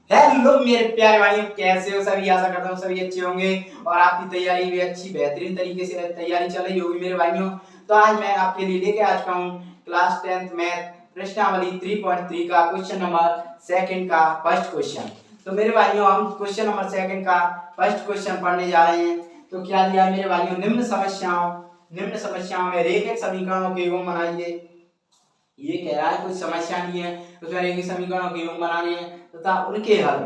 Hello मेरे प्यारे भाइयों, कैसे हो सभी। आशा करता हूँ सभी अच्छे होंगे और आपकी तैयारी भी अच्छी बेहतरीन तरीके से तैयारी चल रही होगी मेरे भाइयों। तो आज मैं आपके लिए लेके आ चुका हूँ क्लास 10th मैथ प्रश्नावली 3.3 का क्वेश्चन नंबर सेकंड का फर्स्ट क्वेश्चन। तो मेरे भाइयों, हम क्वेश्चन नंबर सेकंड का फर्स्ट क्वेश्चन पढ़ने जा रहे हैं। तो क्या दिया मेरे भाइयों, निम्न समस्याओं में रेखिक समीकरणों के योग बनाइए। ये कह रहा है कुछ समस्या नहीं है, उसमें रेखिक समीकरणों के योग बनाने हैं तथा उनके हल।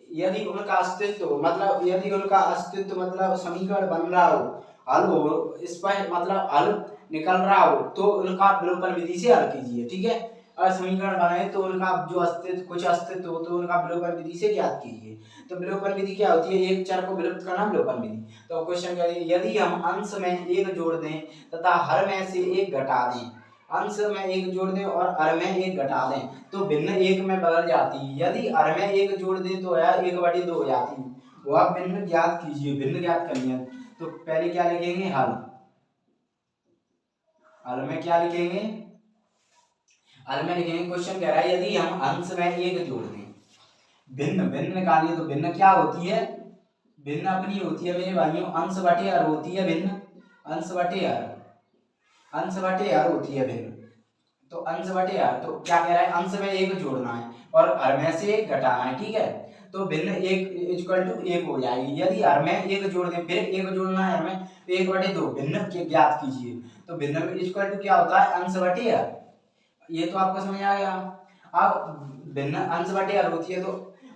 यदि उनका अस्तित्व मतलब समीकरण बन रहा हो, हल हो, स्पष्ट मतलब हल निकल रहा हो, तो उनका विलोपन विधि से हल कीजिए। ठीक है, और समीकरण बनाए तो उनका जो अस्तित्व हो तो उनका विलोपन विधि से ज्ञात कीजिए। तो विलोपन विधि क्या होती है? एक चर को विलुप्त करना विलोपन विधि। तो क्वेश्चन क्या है, यदि हम अंश में एक जोड़ दें तथा हर में से एक घटा दें, अंश में एक जोड़ दें और हर में एक घटा दें तो भिन्न एक में बदल जाती है। यदि हर में एक जोड़ दें तो यह 1/2 हो जाती है। वह भिन्न ज्ञात कीजिए, भिन्न ज्ञात करनी है। तो पहले क्या लिखेंगे? हल में क्या लिखेंगे? हल में लिखेंगे, क्वेश्चन कह रहा है यदि हम अंश में एक जोड़ दें, भिन्न भिन्न निकालिए। तो भिन्न क्या होती है? भिन्न अपनी होती है मेरे भाइयों, अंश बटे हर होती है भिन्न, अंश बटे हर होती है भिन्न। तो अंश बटे हर, तो क्या कह रहा है? अंश में एक जोड़ना है और हर में से एक घटाना है। ठीक है, तो भिन्न एक इक्वल टू एक हो जाएगी। यदि हर में एक जोड़ दें, फिर एक जोड़ना है हर में, 1/2 भिन्न के ज्ञात कीजिए। तो भिन्न में इक्वल टू क्या होता है? अंश बटे हर। ये तो आपको समझ आ गया। अब भिन्न अंश बटे हर होती है, तो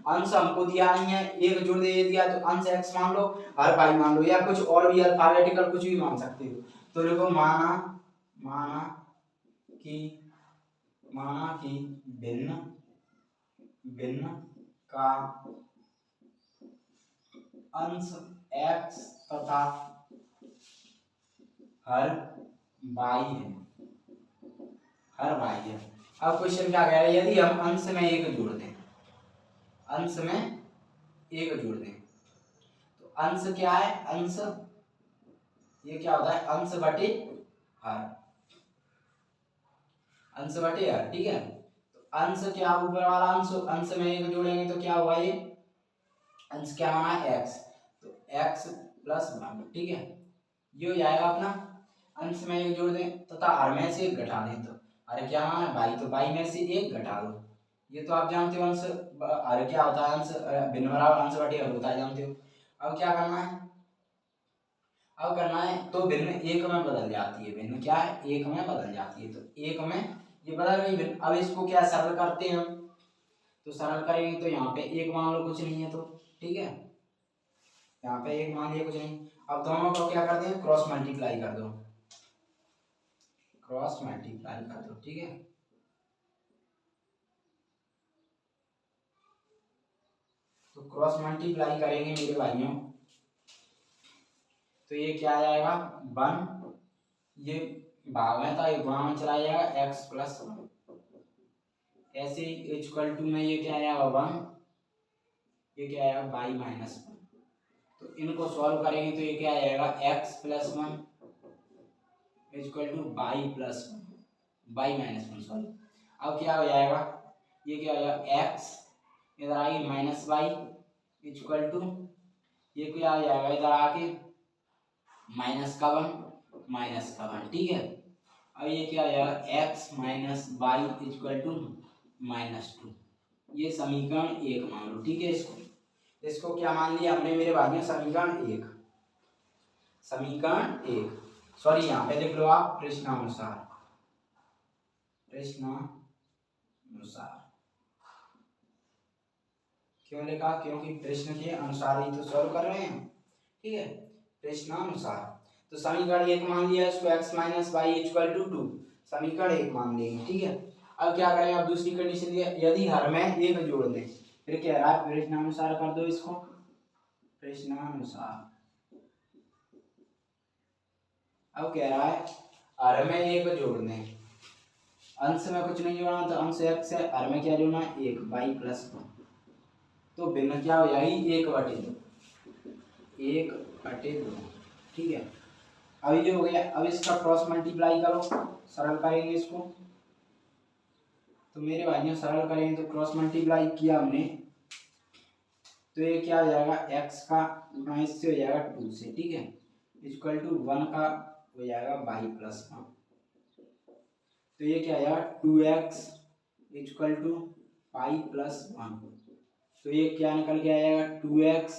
अंश हमको दिया नहीं है, एक जोड़ दे दिया, तो अंश x मान लो, हर y मान लो, या कुछ और भी अल्फाबेटिकल कुछ भी मान सकते हो। तो देखो, माना कि भिन्न का अंश x तथा हर y है। अब क्वेश्चन क्या कह रहा है? यदि हम अंश में एक जोड़ दें, तो अंश क्या है? अंश ये क्या होता है? अंश बटे हर। ठीक है, तो अंश क्या, ऊपर वाला अंश में एक जोड़ेंगे तो क्या होगा? ये अंश क्या माना है? x, तो x प्लस 1। ठीक है, ये हो जाएगा अपना। अंश में एक जोड़ दें तथा हर में से एक घटा दें, तो हर क्या माना है? y, तो y में से एक घटा दो। ये तो आप जानते हो, अंश हर क्या होता है? अंश भिन्न बराबर अंश बटे हर होता है, जानते हो। अब क्या करना है? तो भिन्न एक में बदल जाती है। भिन्न क्या है? एक में बदल जाती है। तो एक में ये बदल गई भिन्न। अब इसको क्या सरल करते हैं हम? तो सरल करेंगे तो यहाँ पे एक मान लो, कुछ नहीं है तो। ठीक है, यहाँ पे एक मान लिया, कुछ नहीं। अब दोनों को क्या करते हैं? क्रॉस मल्टीप्लाई कर दो, ठीक है। तो क्रॉस मल्टीप्लाई करेंगे मेरे भाइयों, तो ये क्या आ जाएगा? 1, ये भाग में था, ये गुणा में चला जाएगा, x प्लस 1। ऐसे ही इक्वल टू में ये क्या आएगा? 1, ये क्या आएगा? y minus 1। तो इनको सॉल्व करेंगे तो ये क्या आएगा? x plus 1 equal to y plus 1, y minus 1 sorry. अब क्या हो जाएगा? ये क्या हो जाएगा? x इधर आएगी माइनस y इक्वल टू, ये क्या आ जाएगा? इधर आके माइनस का 1। ठीक है, अब ये क्या आ जाएगा? x minus y equal to -2। ये समीकरण 1 मान लो। ठीक है, इसको क्या मान लिया हमने मेरे भाइयों? समीकरण 1। सॉरी, यहाँ पे लिख लो आप प्रश्नानुसार। क्यों लिखा? क्योंकि प्रश्न के अनुसार ही तो सॉल्व कर रहे हैं। ठीक है, प्रश्नानुसार। तो समीकरण 1 मान लिया, इसको x minus y equal to 2, समीकरण 1 मान लेंगे। ठीक है, अब क्या करेंगे? अब दूसरी कंडीशन दिया, यदि हर में एक जोड़ दें, फिर क्या रहा? प्रश्नानुसार कर दो इसको, प्रश्नानुसार। अब कह रहा है हर में एक जोड़ दें, अंश में कुछ नहीं जोड़ना, तो अंश x है, हर में क्या जोड़ना है? 1 y प्लस 1। तो भिन्न क्या हो जाएगी? 1/2। ठीक है, अब ये हो गया। अब इसका क्रॉस मल्टीप्लाई करो, सरल करेंगे इसको। तो मेरे भाइयों, सरल करेंगे तो क्रॉस मल्टीप्लाई किया हमने, तो ये क्या हो जाएगा, x का गुणा इससे हो जाएगा 2 से, ठीक है, इक्वल टू 1 का हो जाएगा y प्लस 1। तो ये क्या आएगा 2x equal to pi plus 1। तो ये क्या निकल के आएगा 2x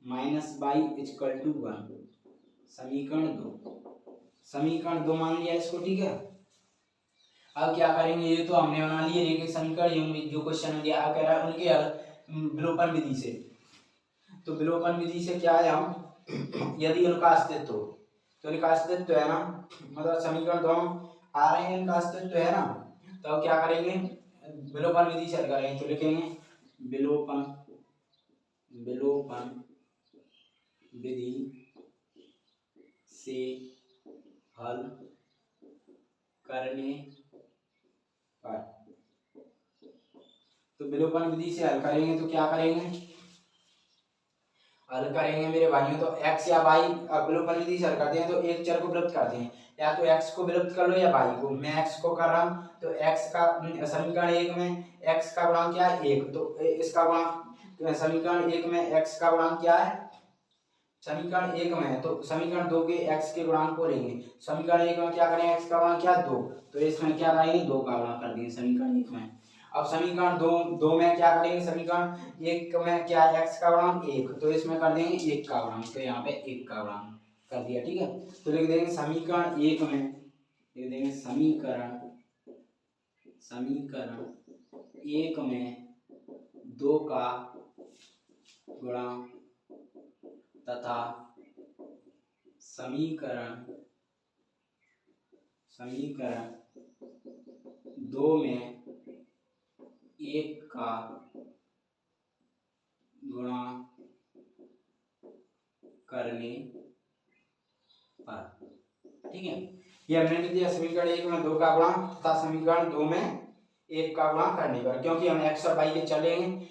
minus y equal to 1। समीकरण 2 मान लिया इसको, ठीक है। अब क्या करेंगे, ये तो हमने बना लिए रेखीय समीकरण जो क्वेश्चन दिया, अब कह रहा है उनके विलोपन विधि से। तो विलोपन विधि से क्या है, हम यदि उनका अस्तित्व हो, तो इनका अस्तित्व है ना, मतलब समीकरण दोनों आ रहे हैं, इनका अस्तित्व है ना, तो क्या करेंगे, विलोपन विधि से हल करेंगे। तो लिखेंगे विलोपन विधि से हल करने पर, तो विलोपन विधि से हल करेंगे तो क्या करेंगे, हल करेंगे मेरे भाइयों, तो x या y विलोपन विधि से हल करते हैं तो एक चर को विलुप्त करते हैं, या तो x को विलुप्त कर लो या y को। मैं x को कर रहा हूं, तो x का समीकरण 1 में x का गुणांक क्या है 1, तो इसका गुणांक समीकरण 1 में x का गुणांक क्या है, समीकरण 1 में है, तो समीकरण 2 के x के गुणांक को लेंगे। समीकरण 1 में क्या करेंगे, x का गुणांक क्या 2, तो इसमें क्या करेंगे 2 का गुणा कर देंगे समीकरण 1 में। अब समीकरण 2 में क्या करेंगे, समीकरण 1 में क्या है x का गुणांक 1, तो इसमें कर देंगे 1 का गुणांक, तो यहाँ पे 1 का गुणांक कर दिया, ठीक है। तो लिख देंगे समीकरण 1 में, लिख देंगे समीकरण 1 में 2 का गुणा तथा समीकरण 2 में 1 का गुणा करने पर, ठीक है। ये हमने लिख दिया समीकरण 1 में 2 का गुणा तथा समीकरण 2 में 1 का गुणा करने पर, क्योंकि हम x और y के चलेंगे,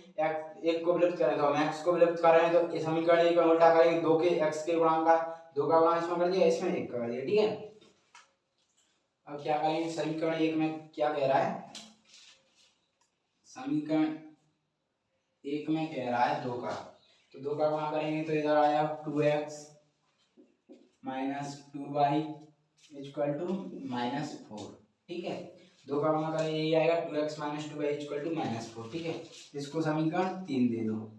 एक को विलुप्त करें तो हम x को विलुप्त कर रहे हैं, तो इस समीकरण 1 में उल्टा करेंगे, 2 के x के गुणांक का 2 का गुणा इसमें कर दिया, इसमें 1 का कर दिया, ठीक है। अब क्या करेंगे, समीकरण 1 में क्या कह रहा है, समीकरण 1 में कह रहा है 2 का, तो 2 का गुणा करेंगे तो इधर आया 2x minus 2y equal to -4, ठीक है। 2 का गुणा करें यही आएगा 2x minus 2y equal to -4, ठीक है। इसको समीकरण 3 दे दो,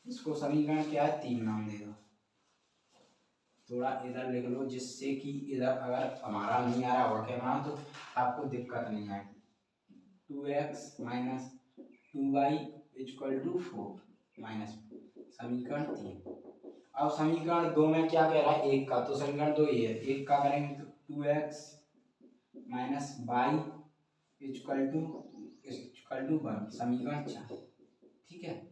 इसको समीकरण क्या है 3 नाम दे दो। थोड़ा इधर लिख लो, जिससे कि इधर अगर हमारा नहीं आ रहा होगा कैमरा तो आपको दिक्कत नहीं आएगी। 2x minus 2y equal to 4 minus, समीकरण 3। अब समीकरण 2 में क्या कह रहा है 1 का, तो समीकरण 2 ये है, 1 का करेंगे तो 2x minus y equal to 1, समीकरण 4, ठीक है।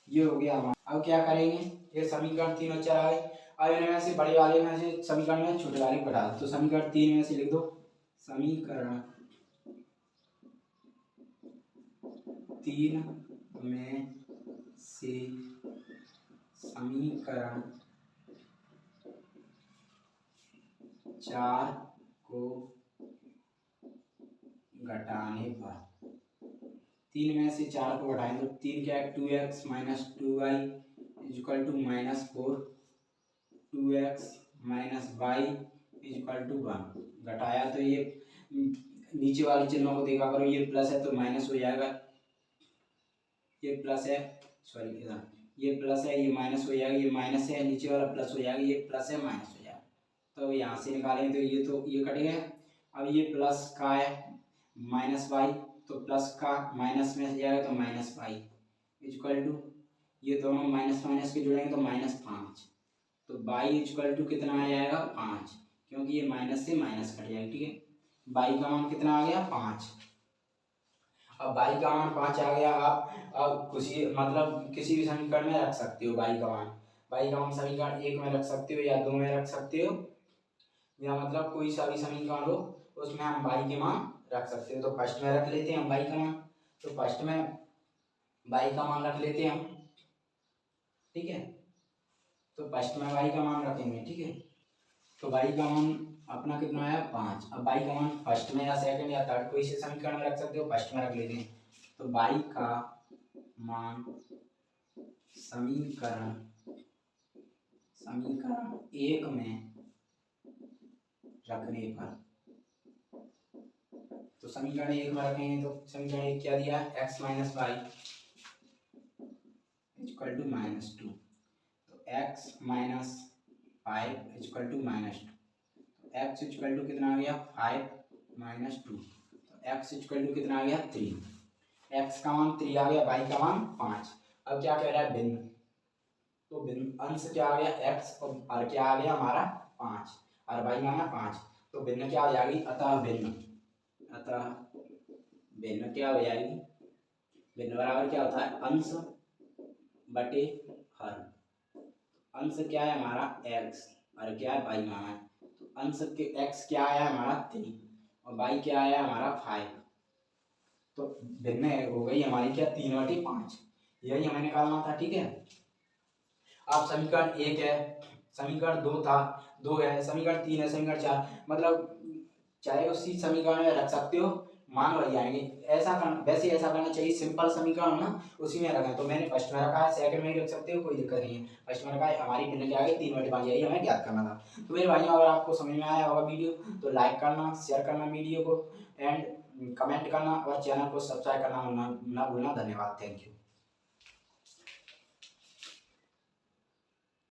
ये हो गया हमारा। अब क्या करेंगे, ये समीकरण 3 चर आ गए। अब इनमें से बड़े वाले में से समीकरण में छोटे वाले को घटा दो, तो समीकरण 3 में से लिख दो समीकरण 3 में से समीकरण 4 को घटाने पर, 3 में से 4 को घटाएं तो 3 क्या है 2x minus 2y equal to -4, 2x minus y equal to 1। घटाया तो ये नीचे वाले चिन्हों को देखा करो, ये प्लस है तो माइनस हो जाएगा, ये प्लस है, सॉरी इधर ये प्लस है, ये माइनस हो जाएगा, ये माइनस है, नीचे वाला प्लस हो जाएगा, ये प्लस है माइनस हो जाएगा। तो यहाँ से निकालेंगे तो ये कट गया। अब ये प्लस का है माइनस वाई, तो प्लस का माइनस में जाएगा तो माइनस वाई इक्वल टू, ये दोनों माइनस माइनस के जुड़ेंगे तो -5, तो बाई इक्वल टू कितना आ जाएगा 5, क्योंकि ये माइनस से माइनस कट जाएगा, ठीक है। बाई का मान कितना आ गया 5। अब बाई का मान 5 आ गया, आप अब किसी भी समीकरण में रख सकते हो बाई का मान। बाई का मान समीकरण 1 में रख सकते हो या 2 में रख सकते हो, या मतलब कोई सा भी समीकरण हो उसमें हम बाई के मान रख सकते हो। तो फर्स्ट में रख लेते हैं हम बाई का मान, तो फर्स्ट में बाई का मान रख लेते हैं हम, ठीक है। तो फर्स्ट में बाई का मान रखेंगे, ठीक है। तो बाई का मान अपना कितना आया 5। अब बाई का मान फर्स्ट में या सेकंड या थर्ड कोई से समीकरण में रख सकते हो, फर्स्ट में रख लेते हैं। तो बाई का मान समीकरण एक में रखने पर, तो समीकरण एक में रखेंगे तो समीकरण एक क्या दिया है, x minus y equal to -2, तो x माइनस 5 इक्वल टू -2, तो x इक्वल टू कितना आ गया 5 माइनस 2, तो x इक्वल टू कितना आ गया 3, x का मान 3 आ गया, y का मान 5। अब क्या कह रहा है भिन्न, तो भिन्न अंश क्या आ गया x और क्या आ गया हमारा 5 और y माना 5, तो भिन्न क्या हो जाएगी, अतः भिन्न क्या हो जाएगी, भिन्न बराबर क्या होता है अंश बटे हर, अंश क्या है हमारा x और क्या है y माना है, तो अंश के x क्या आया हमारा 3 और y क्या आया हमारा 5, तो भिन्न हो गई हमारी क्या 3/5, यही हमें निकालना था। ठीक है, अब समीकरण एक है, समीकरण दो था, 2 है, समीकरण 3 है, समीकरण 4, मतलब चाहे उसी समीकरण में रख सकते हो, मान बढ़ जाएंगे। ऐसा करना, वैसे ऐसा करना चाहिए, सिंपल समीकरण ना उसी में रखा है, तो मैंने फर्स्ट में रखा है, सेकंड में भी रख सकते हो, कोई दिक्कत नहीं है। फर्स्ट में रखा है, हमारी भिन्न क्या आ गई 3/5, यही हमें ज्ञात करना था। तो मेरे भाइयों अगर आपको समझ में आया होगा वीडियो तो लाइक करना, शेयर करना वीडियो को, एंड कमेंट करना और चैनल को सब्सक्राइब करना ना भूलना। धन्यवाद, थैंक यू।